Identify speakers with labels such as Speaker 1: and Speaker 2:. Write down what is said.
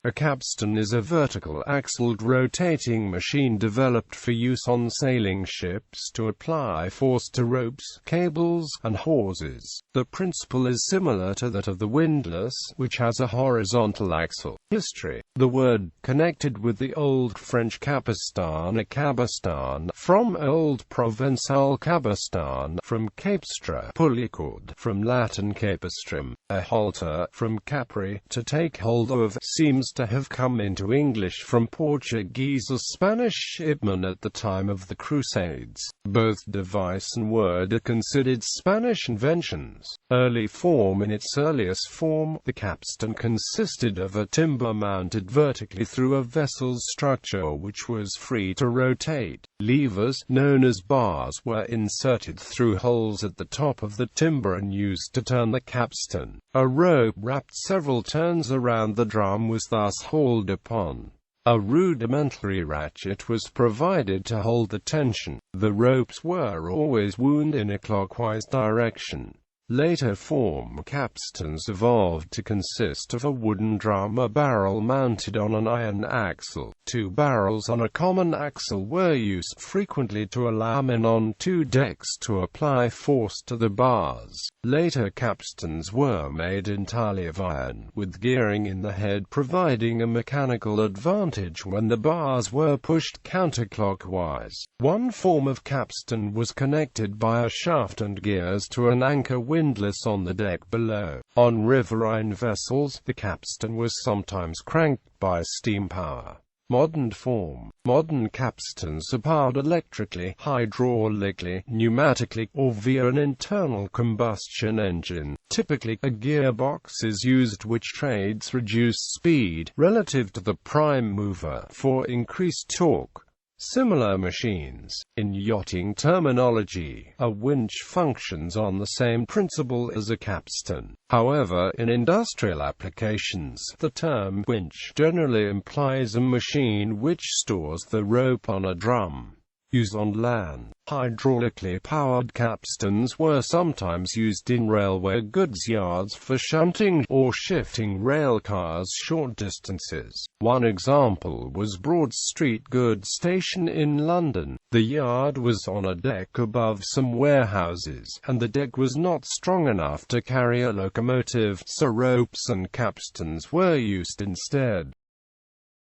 Speaker 1: A capstan is a vertical-axled rotating machine developed for use on sailing ships to apply force to ropes, cables, and hawsers. The principle is similar to that of the windlass, which has a horizontal axle. History. The word, connected with the Old French capstan or cabestan, from Old Provençal cabestan, from capstra, pulley cord, from Latin capestrum, a halter, from capri, to take hold of, seems to have come into English from Portuguese or Spanish shipmen at the time of the Crusades. Both device and word are considered Spanish inventions. Early form. In its earliest form, the capstan consisted of a timber mounted vertically through a vessel's structure which was free to rotate. Levers, known as bars, were inserted through holes at the top of the timber and used to turn the capstan. A rope wrapped several turns around the drum was thus hauled upon. A rudimentary ratchet was provided to hold the tension. The ropes were always wound in a clockwise direction. Later form capstans evolved to consist of a wooden drum, a barrel mounted on an iron axle. Two barrels on a common axle were used frequently to allow men on two decks to apply force to the bars. Later capstans were made entirely of iron, with gearing in the head providing a mechanical advantage when the bars were pushed counterclockwise. One form of capstan was connected by a shaft and gears to an anchor windlass on the deck below. On riverine vessels, the capstan was sometimes cranked by steam power. Modern form. Modern capstans are powered electrically, hydraulically, pneumatically, or via an internal combustion engine. Typically, a gearbox is used which trades reduced speed, relative to the prime mover, for increased torque. Similar machines. In yachting terminology, a winch functions on the same principle as a capstan. However, in industrial applications, the term winch generally implies a machine which stores the rope on a drum. Used on land. Hydraulically powered capstans were sometimes used in railway goods yards for shunting or shifting rail cars short distances. One example was Broad Street Goods Station in London. The yard was on a deck above some warehouses, and the deck was not strong enough to carry a locomotive, so ropes and capstans were used instead.